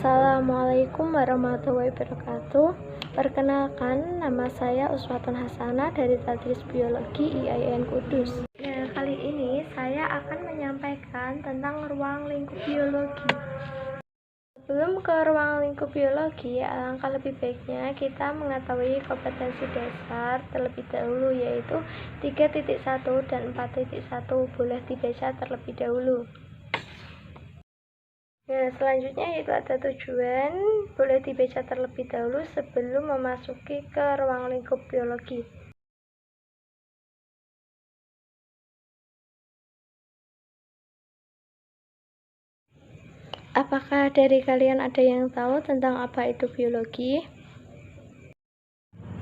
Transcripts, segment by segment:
Assalamualaikum warahmatullahi wabarakatuh. Perkenalkan, nama saya Uswatun Hasanah dari Tadris Biologi IAIN Kudus. Nah, kali ini saya akan menyampaikan tentang ruang lingkup biologi. Sebelum ke ruang lingkup biologi, alangkah lebih baiknya kita mengetahui kompetensi dasar terlebih dahulu, yaitu 3.1 dan 4.1. Boleh dibaca terlebih dahulu. Nah, selanjutnya yaitu ada tujuan, boleh dibaca terlebih dahulu sebelum memasuki ke ruang lingkup biologi. Apakah dari kalian ada yang tahu tentang apa itu biologi?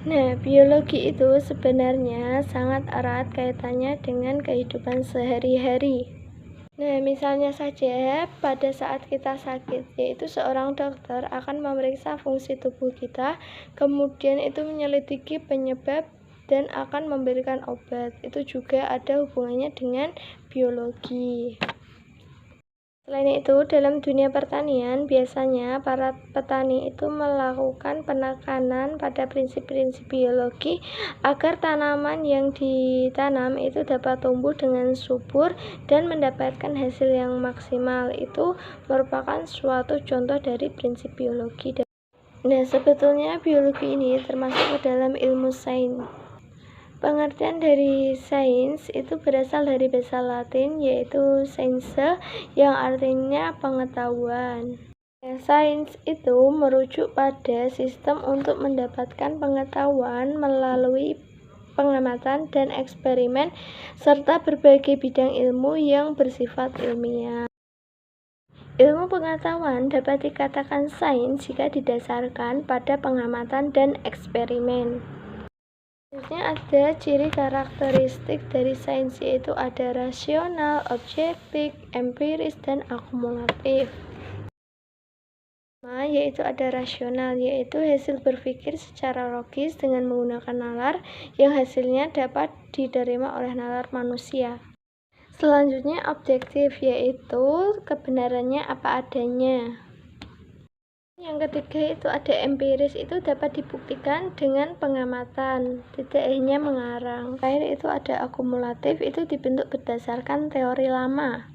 Nah, biologi itu sebenarnya sangat erat kaitannya dengan kehidupan sehari-hari. Nah, misalnya saja pada saat kita sakit, yaitu seorang dokter akan memeriksa fungsi tubuh kita, kemudian itu menyelidiki penyebab dan akan memberikan obat. Itu juga ada hubungannya dengan biologi. Selain itu, dalam dunia pertanian, biasanya para petani itu melakukan penekanan pada prinsip-prinsip biologi agar tanaman yang ditanam itu dapat tumbuh dengan subur dan mendapatkan hasil yang maksimal. Itu merupakan suatu contoh dari prinsip biologi. Nah, sebetulnya biologi ini termasuk ke dalam ilmu sains. Pengertian dari sains itu berasal dari bahasa Latin, yaitu scientia, yang artinya pengetahuan. Sains itu merujuk pada sistem untuk mendapatkan pengetahuan melalui pengamatan dan eksperimen, serta berbagai bidang ilmu yang bersifat ilmiah. Ilmu pengetahuan dapat dikatakan sains jika didasarkan pada pengamatan dan eksperimen. Selanjutnya ada ciri karakteristik dari sains, yaitu ada rasional, objektif, empiris, dan akumulatif. Yaitu ada rasional, yaitu hasil berpikir secara logis dengan menggunakan nalar yang hasilnya dapat diterima oleh nalar manusia. Selanjutnya objektif, yaitu kebenarannya apa adanya. Yang ketiga itu ada empiris, itu dapat dibuktikan dengan pengamatan, tidak hanya mengarang. Terakhir itu ada akumulatif, itu dibentuk berdasarkan teori lama.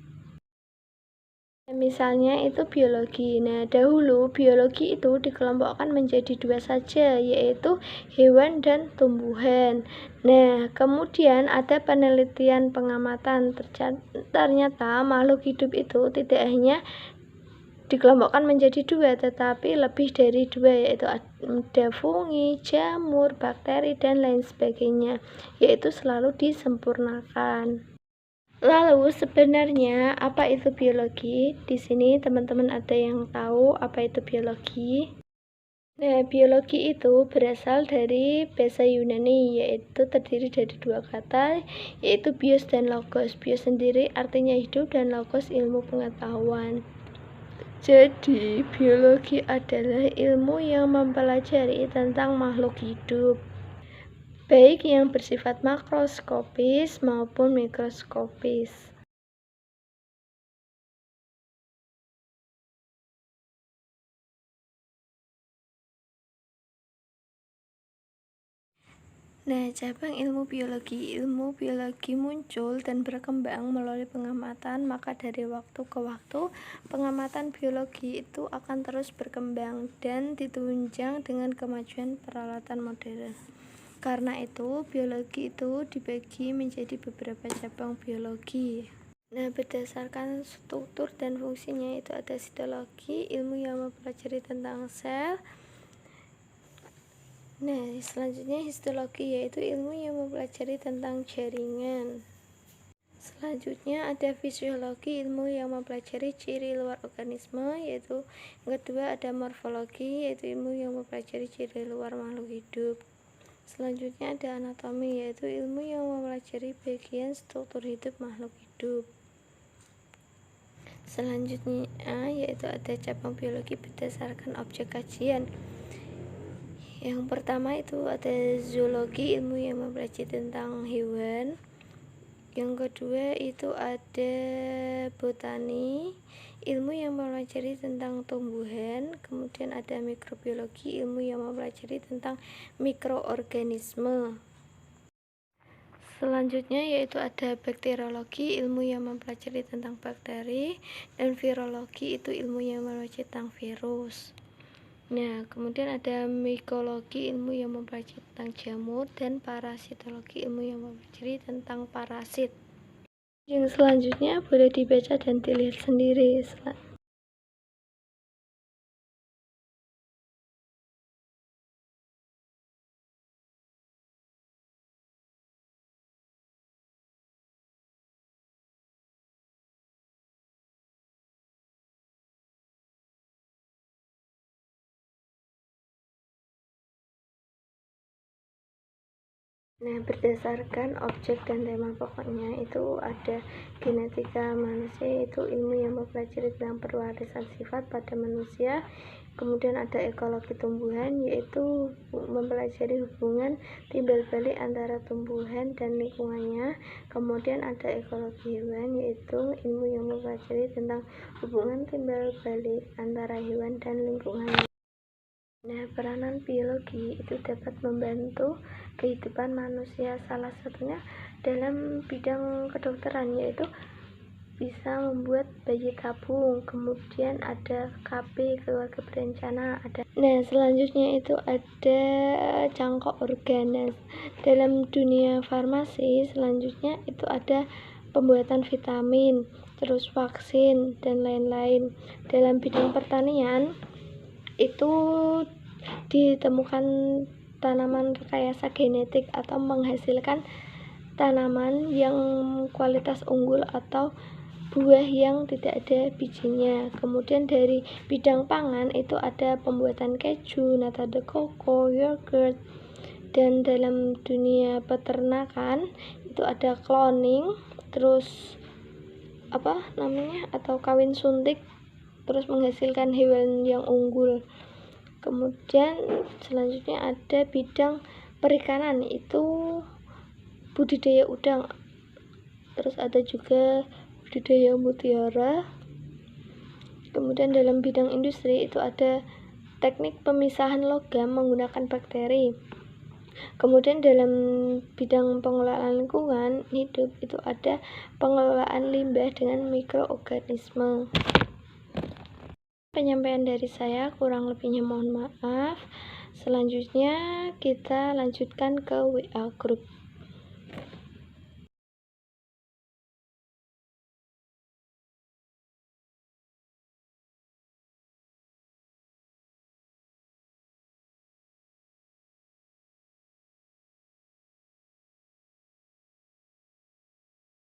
Misalnya itu biologi. Nah, dahulu biologi itu dikelompokkan menjadi dua saja, yaitu hewan dan tumbuhan. Nah, kemudian ada penelitian pengamatan. Ternyata makhluk hidup itu tidak hanya dikelompokkan menjadi dua, tetapi lebih dari dua, yaitu ada fungi, jamur, bakteri, dan lain sebagainya, yaitu selalu disempurnakan. Lalu sebenarnya apa itu biologi? Di sini teman-teman ada yang tahu apa itu biologi? Nah, biologi itu berasal dari bahasa Yunani, yaitu terdiri dari dua kata, yaitu bios dan logos. Bios sendiri artinya hidup dan logos ilmu pengetahuan. Jadi, biologi adalah ilmu yang mempelajari tentang makhluk hidup, baik yang bersifat makroskopis maupun mikroskopis. Nah, cabang ilmu biologi muncul dan berkembang melalui pengamatan, maka dari waktu ke waktu pengamatan biologi itu akan terus berkembang dan ditunjang dengan kemajuan peralatan modern. Karena itu, biologi itu dibagi menjadi beberapa cabang biologi. Nah, berdasarkan struktur dan fungsinya itu ada sitologi, ilmu yang mempelajari tentang sel. Nah, selanjutnya histologi, yaitu ilmu yang mempelajari tentang jaringan. Selanjutnya ada fisiologi, ilmu yang mempelajari ciri luar organisme, yaitu yang kedua ada morfologi, yaitu ilmu yang mempelajari ciri luar makhluk hidup. Selanjutnya ada anatomi, yaitu ilmu yang mempelajari bagian struktur hidup makhluk hidup. Selanjutnya yaitu ada cabang biologi berdasarkan objek kajian. Yang pertama itu ada zoologi, ilmu yang mempelajari tentang hewan. Yang kedua itu ada botani, ilmu yang mempelajari tentang tumbuhan. Kemudian ada mikrobiologi, ilmu yang mempelajari tentang mikroorganisme. Selanjutnya yaitu ada bakteriologi, ilmu yang mempelajari tentang bakteri, dan virologi itu ilmu yang mempelajari tentang virus. Nah, kemudian ada mikologi, ilmu yang mempelajari tentang jamur, dan parasitologi, ilmu yang mempelajari tentang parasit. Yang selanjutnya boleh dibaca dan dilihat sendiri. Nah, berdasarkan objek dan tema pokoknya itu ada genetika manusia, itu ilmu yang mempelajari tentang perwarisan sifat pada manusia. Kemudian ada ekologi tumbuhan, yaitu mempelajari hubungan timbal balik antara tumbuhan dan lingkungannya. Kemudian ada ekologi hewan, yaitu ilmu yang mempelajari tentang hubungan timbal balik antara hewan dan lingkungannya. Nah, peranan biologi itu dapat membantu kehidupan manusia, salah satunya dalam bidang kedokteran, yaitu bisa membuat bayi tabung. Kemudian ada KB, keluarga berencana, ada. Nah, selanjutnya itu ada cangkok organ. Dalam dunia farmasi selanjutnya itu ada pembuatan vitamin, terus vaksin, dan lain-lain. Dalam bidang pertanian itu ditemukan tanaman rekayasa genetik atau menghasilkan tanaman yang kualitas unggul atau buah yang tidak ada bijinya. Kemudian dari bidang pangan itu ada pembuatan keju, nata de coco, yogurt. Dan dalam dunia peternakan itu ada cloning, terus atau kawin suntik, terus menghasilkan hewan yang unggul. Kemudian selanjutnya ada bidang perikanan, itu budidaya udang, terus ada juga budidaya mutiara. Kemudian dalam bidang industri itu ada teknik pemisahan logam menggunakan bakteri. Kemudian dalam bidang pengelolaan lingkungan hidup itu ada pengelolaan limbah dengan mikroorganisme. Penyampaian dari saya, kurang lebihnya mohon maaf. Selanjutnya kita lanjutkan ke WA group.